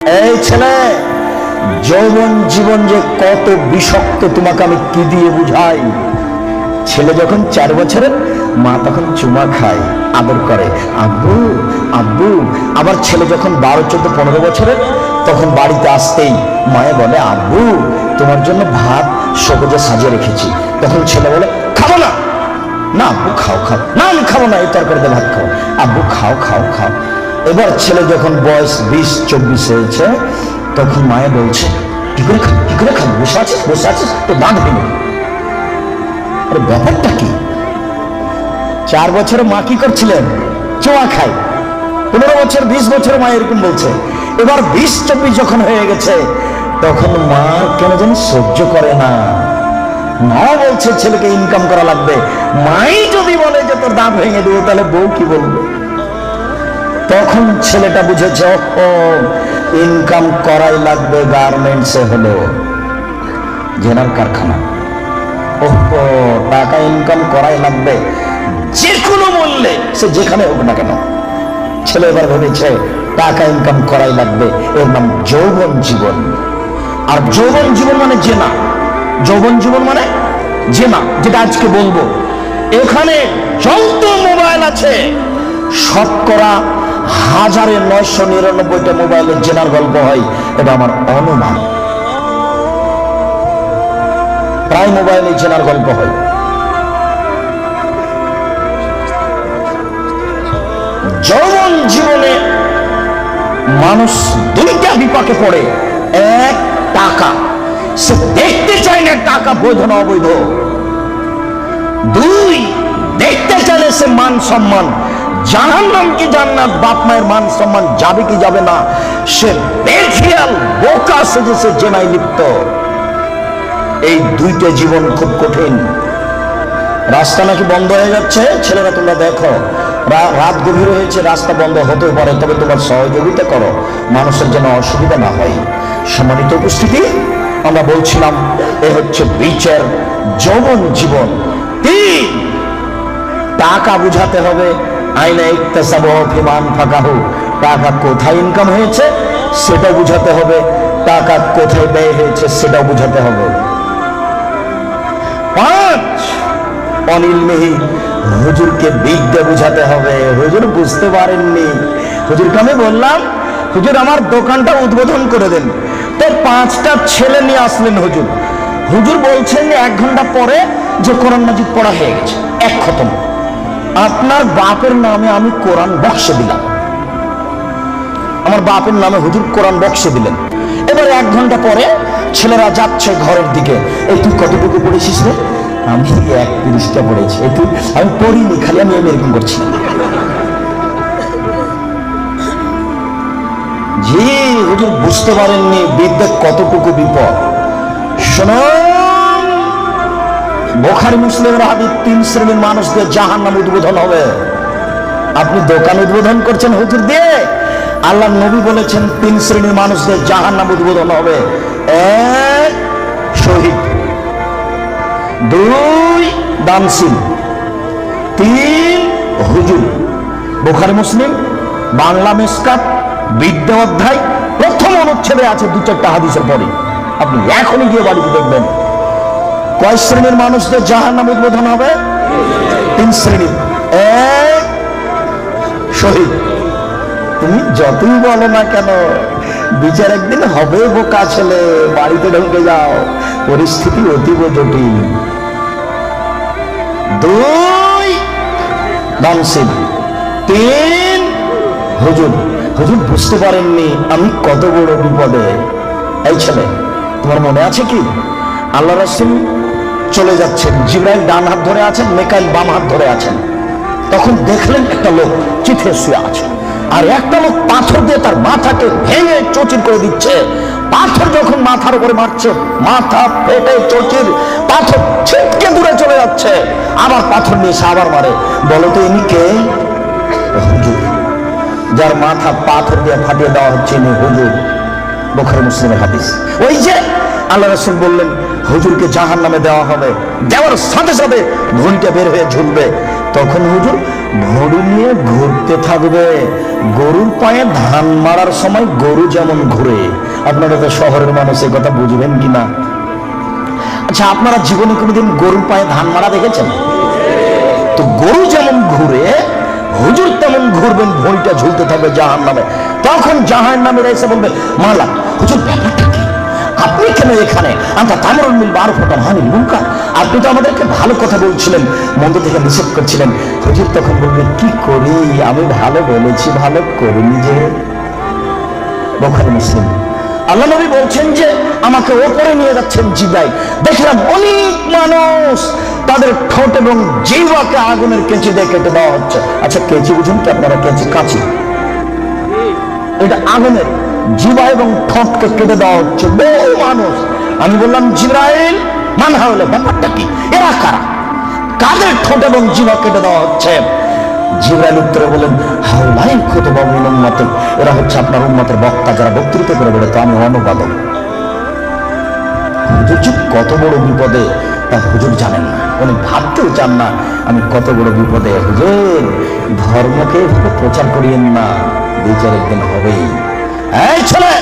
এই ছেলে, যৌবন জীবন যে কত বিষাক্ত তোমাকে আমি কি দিয়ে বুঝাই। ছেলে যখন 4 বছরের, মা তখন চুমা খায়, আদর করে, আব্বু আব্বু। আবার ছেলে যখন 12, 14, 15 বছরের, তখন বাড়িতে আসতেই মায়ে বলে, আব্বু তোমার জন্য ভাত সবুজে সাজিয়ে রেখেছি। তখন ছেলে বলে, খাবো না। না আব্বু খাও খাও। না আমি খাবো না, এই তরকারিতে ভাত খাও। আব্বু খাও খাও খাও। এবার ছেলে যখন বয়স 20, 24 হয়েছে, তখন মায়ে বলছে, কি করে খাবো, কি করে খাবো, বসে আছিস বসে আছিস, তো দাঁত ভেঙে। আরে ব্যাপারটা কি? 4 বছরে মা কি করছিলেন? চুমা খায়। 15 বছর, 20 বছর মা এরকম বলছে। এবার 20, 24 যখন হয়ে গেছে, তখন মা কেন যেন সহ্য করে না। মা বলছে ছেলেকে ইনকাম করা লাগবে। মাই যদি বলে যে তোর দাঁত ভেঙে দেবো, তাহলে বউ কি বলবে? তখন ছেলেটা বুঝেছে, ও ইনকাম করাই লাগবে। গার্মেন্টসে হলো জেনার কারখানা, ওহো টাকা ইনকাম করাই লাগবে যে কোনো মূল্যে, সে যেখানে হোক না কেন। ছেলে এবার ভেবেছে টাকা ইনকাম করাই লাগবে। এর নাম যৌবন জীবন। আর যৌবন জীবন মানে জেনা। যৌবন জীবন মানে জেনা, যেটা আজকে বলবো। এখানে যত মোবাইল আছে, শতকরা 1999টা মোবাইলের জেনার গল্প হয়, এটা আমার অনুমান। প্রায় মোবাইলে জেনার গল্প হয়। যৌবন জীবনে মানুষ 2টা বিপাকে পড়ে। এক, টাকা। সে দেখতে চায় না টাকা বৈধ না অবৈধ। 2, দেখতে চাইলে সে মান সম্মান, জাহান্নাম কি জান্নাত, বাপ মায়ের মান সম্মান যাবে কি যাবে না, সে বেখেয়াল বোকা সেজে সে জেনায় লিপ্ত। এই 2টা জীবন খুব কঠিন। রাস্তা নাকি বন্ধ হয়ে যাচ্ছে, ছেলেরা তোমরা দেখো, রাত গভীর হয়েছে, রাস্তা বন্ধ হতে পারে, তবে তোমার সহযোগিতা করো, মানুষের যেন অসুবিধা না হয়। সম্মানিত উপস্থিতি, আমরা বলছিলাম এ হচ্ছে বিচার যৌবন জীবন। 3, টাকা বুঝাতে হবে। আইনা ইকতাসাবু ফিমান ফাকাহু, টাকা কোথায় ইনকাম হয়েছে সেটা বুঝাতে হবে, টাকা কোথায় ব্যয় হয়েছে সেটাও বুঝাতে হবে। 5, অনিলমিহি, হুজুরকে বিদ্যা বুঝাতে হবে। হুজুর বুঝতে পারেননি। হুজুরকে আমি বললাম, হুজুর আমার দোকানটা উদ্বোধন করে দেন। তো 5টা ছেলে নিয়ে আসলেন হুজুর। হুজুর বলছেন 1 ঘন্টা পরে যে কোরআন মাজিদ পড়া হয়ে গেছে, 1 খতম। আপনার বাপের নামে আমি কোরআন বক্সে দিলাম। আমার বাপের নামে হুজুর কোরআন বক্সে দিলেন। এবার 1 ঘন্টা পরে ছেলেরা যাচ্ছে ঘরের দিকে। এই তুই কতটুকু পড়েছিস রে? আমি 1 পৃষ্ঠা পড়েছি। এই তুই? আমি পড়িনি, খালি আমি এরকম করছি। জি হুজুর বুঝতে পারেননি বিদ্যা কতটুকু বিপদ। শুনুন, বুখারী মুসলিমের হাদিস, 3 শ্রেণীর মানুষদের জাহান্নাম উদ্বোধন হবে। আপনি দোকান উদ্বোধন করছেন হুজুর দিয়ে? আল্লাহর নবী বলেছেন 3 শ্রেণীর মানুষদের জাহান্নাম উদ্বোধন হবে। 1, শহীদ। 2, দানশীল। 3, হুজুর। বুখারী মুসলিম, বাংলা মিসকাত, বিদ্যা অধ্যায়, প্রথম অনুচ্ছেদে আছে 2-4টা হাদিসের পরে। আপনি এখনই গিয়ে বাড়িতে দেখবেন। কয় শ্রেণীর মানুষদের জাহান্নাম উদ্বোধন হবে? 3 শ্রেণীর। 1, শহীদ। তুমি যতই বলো না কেন, বিচার একদিন হবে বোকা ছেলে। বাড়িতে ঢুকে যাও, পরিস্থিতি অতীব জটিল। 2, দানশীল। 3, হুজুর। হুজুর বুঝতে পারেননি আমি কত বড় বিপদে। এই ছেলে, তোমার মনে আছে কি আল্লাহ রাসূল চলে যাচ্ছেন, জিবরাইল ডান হাত ধরে আছেন, মিকাইল বাম হাত ধরে আছেন। তখন দেখলেন একটা লোক চিঠে শুয়ে আছে, আর একটা লোক পাথর দিয়ে তার মাথাকে ভেঙে চৌচির করে দিচ্ছে। পাথর যখন মাথার উপরে মারছে, মাথা ফেটে চৌচির, পাথর ছিটকে দূরে চলে যাচ্ছে। আবার পাথর নিয়ে সে আবার মারে। বলো তো ইনি কে? হুজুর। যার মাথা পাথর দিয়ে ফাটিয়ে দেওয়া হচ্ছে ইনি হুজুর। বুখারী মুসলিমের হাদিস। ওই যে আল্লাহ রাসূল বললেন হুজুরকে জাহান্নামে দেওয়া হবে, দেওয়ার সাথে সাথে ঘুঁটে বের হয়ে ঝুলবে। তখন হুজুর ঘড়ি নিয়ে ঘুরতে থাকবে। গরুর পায়ে ধান মারার সময় গরু যেমন ঘুরে, আপনারা তো শহরের মানুষ এই কথা বুঝবেন কিনা? আচ্ছা, আপনারা জীবনে কোনোদিন গরুর পায়ে ধান মারা দেখেছেন? তো গরু যেমন ঘুরে হুজুর তেমন ঘুরবেন, ভড়িটা ঝুলতে থাকবে জাহান্নামে। তখন জাহান্নামীরা এসে বলবে, মালা হুজুর ব্যাপারটা কি? আপনি কেন এখানে? আমরা তামরুল মিল বারফটা হানিল মুনকার, আপনি তো আমাদেরকে ভালো কথা বলছিলেন, মন্দ থেকে নিষেধ করছিলেন। হুজুর তখন বলবেন, কি করি, আমি ভালো বলেছি, ভালো করিনি যে। বুখারী মুসলিম। আল্লাহ নবী বলছেন যে আমাকে ওপরে নিয়ে যাচ্ছেন জিব্রাইল, দেখলাম অনেক মানুষ তাদের ঠোঁট এবং জিহ্বাকে আগুনের কেঁচি দিয়ে কেটে দেওয়া হচ্ছে। আচ্ছা, কেঁচি বুঝুন কি আপনারা? কেঁচি, কাঁচি, এটা আগুনের জিহ্বা এবং ঠোঁটকে কেটে দেওয়া হচ্ছে বহু মানুষ। আমি বললাম, জিব্রাইল মান হাওলা, ব্যাপারটা কি? এরা কারা? কাদের ঠোঁট এবং জিহ্বা কেটে দেওয়া হচ্ছে? জিব্রাইল উত্তরে বলেন, হাওলাই খুতবা মিন উম্মতি, এরা হচ্ছে আপনার উম্মতের বক্তা, যারা বক্তৃতা করে বেড়ে, তো আমি অনুবাদক। হুজুর কত বড় বিপদে তা হুজুর জানেন না, উনি ভাবতেও চান না আমি কত বড় বিপদে। হুজুর ধর্মকে প্রচার করিয়েন না, বিচার একদিন হবেই। এই ছেলে,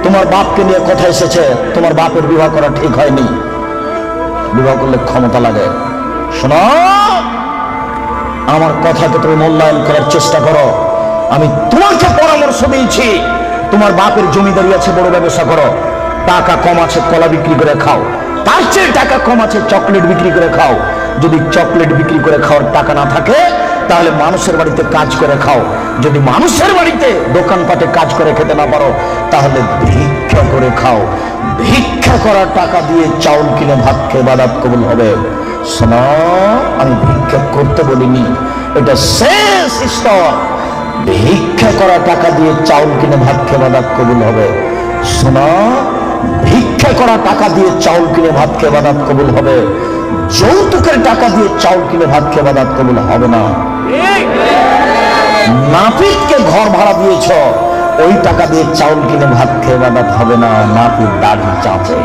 তোমার বাপকে নিয়ে কথা এসেছে, তোমার বাপের বিবাহ করা ঠিক হয়নি, বিবাহ করলে ক্ষমতা লাগে। শোনো, আমার কথাকে তুমি মূল্যায়ন করার চেষ্টা করো। আমি তোমাকে পরামর্শ দিয়েছি, তোমার বাপের জমিদারি আছে, বড় ব্যবসা করো, টাকা কম আছে কলা বিক্রি করে খাও, তার চেয়ে টাকা কম আছে চকলেট বিক্রি করে খাও। যদি চকলেট বিক্রি করে খাওয়ার টাকা না থাকে, তাহলে মানুষের বাড়িতে কাজ করে খাও। যদি মানুষের বাড়িতে দোকানপাটে কাজ করে খেতে না পারো, তাহলে ভিক্ষা করে খাও। ভিক্ষা করার টাকা দিয়ে চাউল কিনে ভাত খেয়ে ইবাদত কবুল হবে। শোনো, আমি ভিক্ষা করতে বলিনি, এটা শেষ স্তর। ভিক্ষা করা টাকা দিয়ে চাউল কিনে ভাত খেয়ে ইবাদত কবুল হবে। শোনো, ভিক্ষা করা টাকা দিয়ে চাউল কিনে ভাত খেয়ে ইবাদত কবুল হবে। যৌতুকের টাকা দিয়ে চাউল কিনে ভাত খেয়ে ইবাদত কবুল হবে না। নাপিতকে ঘর ভাড়া দিয়েছ, ওই টাকা দিয়ে চাউল কিনে ভাত খেয়ে ইবাদত হবে না। নাপিত দাড়ি চাচে।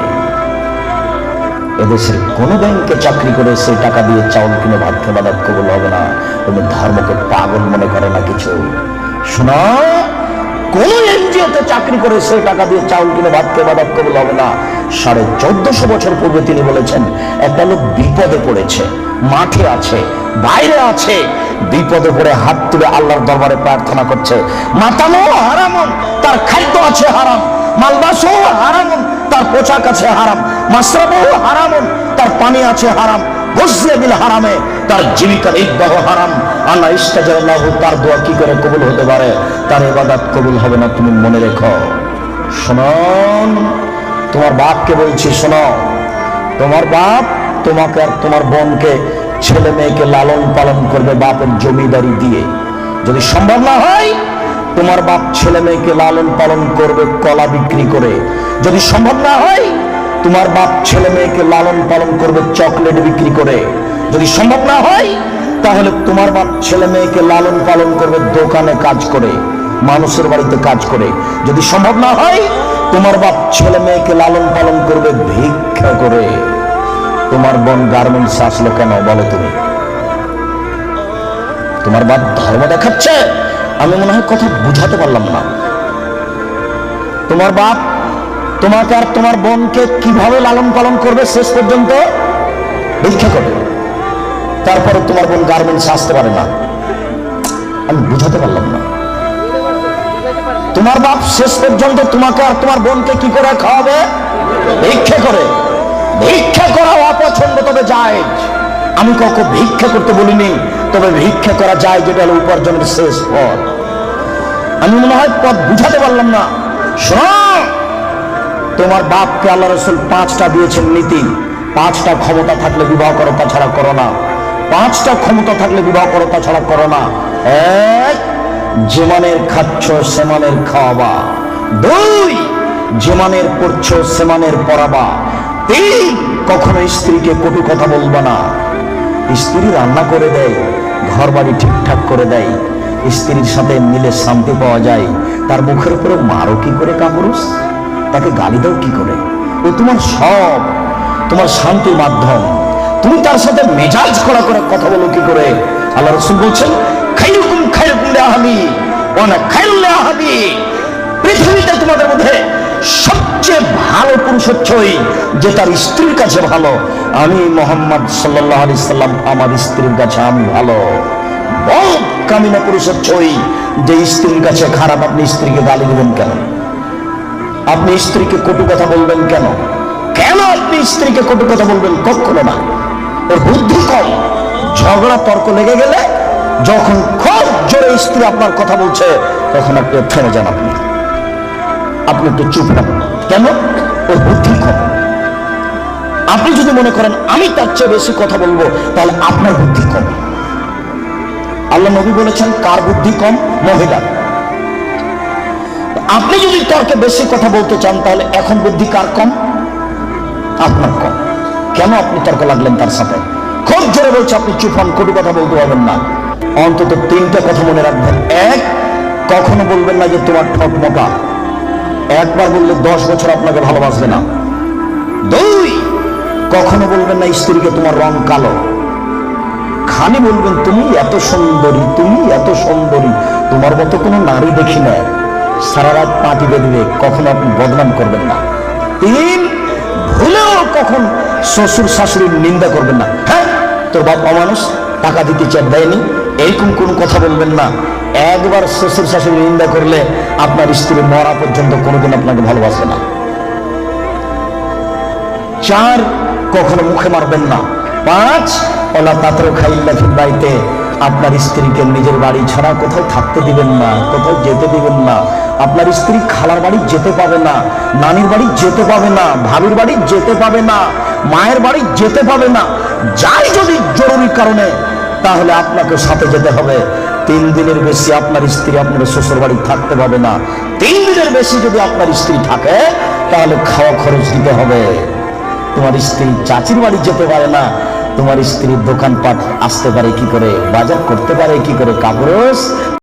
এদেশের কোন ব্যাংকে চাকরি করে সেই টাকা দিয়ে চাউল কিনে ভাত খেয়ে ইবাদত কবুল হবে না। তুমি ধর্মকে পাগল মনে করে না কিছু। শোনো, কোন এনজিওতে চাকরি করে সেই টাকা দিয়ে চাউল কিনে ভাত খেয়ে ইবাদত কবুল হবে না। 1450 বছর পূর্বে তিনি বলেছেন, একটা লোক বিপদে পড়েছে, মাঠে আছে, বাইরে আছে, বিপদে পড়ে হাত তুলে আল্লাহর দরবারে প্রার্থনা করছে। মাতামো হারামন, তার খাদ্য আছে হারাম, মালবাসও হারামন, তার পোশাক আছে হারাম, মাশরাবও হারামন, তার পানি আছে হারাম, গসলে বিল হারামে, তার জীবিকা নির্বাহ হারাম। আল্লাহ ইস্তাজাল্লাহু, তার দোয়া কি করে কবুল হতে পারে? তার ইবাদত কবুল হবে না, তুমি মনে রেখো। শুনুন, তোমার বাপকে বলছি, শোনো, তোমার বাপ তোমাকে আর তোমার বোনকে, ছেলে মেয়েকে লালন পালন করবে বাপের জমিদারি দিয়ে। যদি সম্ভব না হয়, তোমার বাপ ছেলে মেয়েকে লালন পালন করবে কলা বিক্রি করে। যদি সম্ভব না হয়, তোমার বাপ ছেলে মেয়েকে লালন পালন করবে চকলেট বিক্রি করে। যদি সম্ভব না হয়, তাহলে তোমার বাপ ছেলে মেয়েকে লালন পালন করবে দোকানে কাজ করে, মানুষের বাড়িতে কাজ করে। যদি সম্ভব না হয়, তোমার বাপ ছেলে মেয়েকে লালন পালন করবে ভিক্ষা করে। তোমার বোন গার্মেন্টসে আসলো কেন বলো তুমি? তোমার বাপ ধর্ম দেখাচ্ছে? আমি মনে হয় কথা বুঝাতে পারলাম না। তোমার বাপ তোমাকে আর তোমার বোনকে কিভাবে লালন পালন করবে? শেষ পর্যন্ত ভিক্ষা করবে। তারপরে তোমার বোন গার্মেন্টসে আসতে পারে না। আমি বুঝাতে পারলাম না। তোমার বাপ শেষ পর্যন্ত তোমাকে আর তোমার বোনকে কি করে খাওয়াবে? ভিক্ষা করে। ভিক্ষা করা অপছন্দ, তবে জায়েজ। আমি কখনো ভিক্ষা করতে বলিনি, তবে ভিক্ষা করা যায়, যেটা হলো উপার্জনের শেষ পথ। আমি মনে হয় পথ বুঝাতে পারলাম না। শোনো, তোমার বাপকে আল্লাহ রাসূল 5টা দিয়েছেন নীতি। 5টা ক্ষমতা থাকলে বিবাহ করো, তাছাড়া করো না। 5টা ক্ষমতা থাকলে বিবাহ করো, তাছাড়া করো না। 1, যে মানের খাচ্ছ সে মানের খাওয়াবা। 2, যে মানের পড়ছ সে মানের পড়াবা। 3, কখনো স্ত্রীকে কটু কথা বলবা না। স্ত্রী রান্না করে দেয়, ঘর বাড়ি ঠিকঠাক করে দেয়, স্ত্রীর সাথে মিলে শান্তি পাওয়া যায়, তার মুখের উপরে মারো কি করে কাপুরুষ? তাকে গালি দাও কি করে? ও তোমার সব, তোমার শান্তির মাধ্যম। তুমি তার সাথে মেজাজ করা করে কথা বলো কি করে? আল্লাহ রাসূল বলছেন, খায়রুকুম খায়রুকুম লিআহলি ওয়া আনা খায়রুল লিআহলি। পৃথিবীতে তোমাদের মধ্যে সবচেয়ে ভালো পুরুষ হচ্ছে ওই যে তার স্ত্রীর কাছে ভালো। আমি মুহাম্মদ সাল্লাল্লাহু আলাইহি সাল্লাম আমার স্ত্রীর কাছে আমি ভালো। বহুত কামিনা পুরুষ হচ্ছে ওই যে স্ত্রীর কাছে খারাপ। আপনি স্ত্রীকে গালি দিবেন কেন? আপনি স্ত্রীকে কটু কথা বলবেন কেন? কেন আপনি স্ত্রীকে কটু কথা বলবেন? কখনো না। ওর বুদ্ধি কম। ঝগড়া তর্ক লেগে গেলে যখন খুব জোরে স্ত্রী আপনার কথা বলছে তখন আপনি থেমে যান। আপনি একটু চুপ হন। কেন? ওর বুদ্ধি কম। আপনি যদি মনে করেন আমি তার চেয়ে বেশি কথা বলবো, তাহলে আপনার বুদ্ধি কম। আল্লাহ নবী বলেছেন, কার বুদ্ধি কম? মহিলা। আপনি যদি তর্কে বেশি কথা বলতে চান, তাহলে এখন বুদ্ধি কার কম? আপনার কম। কেন আপনি তর্ক লাগলেন তার সাথে? খুব জোরে বলছে, আপনি চুপ হন, কটু কথা বলতে পারবেন না। অন্তত 3টা কথা মনে রাখবেন। 1, কখনো বলবেন না যে তোমার ঠোঁট মোটা। একবার বললে 10 বছর আপনাকে ভালোবাসবে না। 2, কখনো বলবেন না স্ত্রীকে তোমার রং কালো। খালি বলবেন তুমি এত সুন্দরী, তুমি এত সুন্দরী, তোমার মতো কোনো নারী দেখি না। সারা রাত পাটি বেঁধে কখনো আপনি বদনাম করবেন না। 3, ভুলেও কখন শ্বশুর শাশুড়ির নিন্দা করবেন না। হ্যাঁ, তোর বাপ অমানুষ, টাকা দিতে চার দেয়নি, এইরকম কোন কথা বলবেন না। একবার শ্বশুর শাশুড়ির নিন্দা করলে আপনার স্ত্রী মরা পর্যন্ত কোনোদিন আপনাকে ভালোবাসবে না। 4, কখনো মুখে মারবেন না। 5, ওলা তাতরু খাইল্লা ফিল বাইতে, আপনার স্ত্রীকে নিজের বাড়ি ছাড়া কোথাও থাকতে দিবেন না, কোথাও যেতে দিবেন না। আপনার স্ত্রী খালার বাড়ি যেতে পাবে না, নানির বাড়ি যেতে পাবে না, ভাবির বাড়ি যেতে পাবে না, মায়ের বাড়ি যেতে পাবে না। যাই যদি জরুরি কারণে, তাহলে আপনাকে সাথে যেতে হবে। 3 দিনের বেশি আপনার স্ত্রী আপনার শ্বশুর বাড়ি থাকতে পাবে না। 3 দিনের বেশি যদি আপনার স্ত্রী থাকে, তাহলে খাওয়া খরচ দিতে হবে। তোমার স্ত্রী চাচির বাড়ি যেতে পারে না, তোমার স্ত্রীর দোকানপাট আসতে পারে কি করে, বাজার করতে পারে কি করে, কাপড়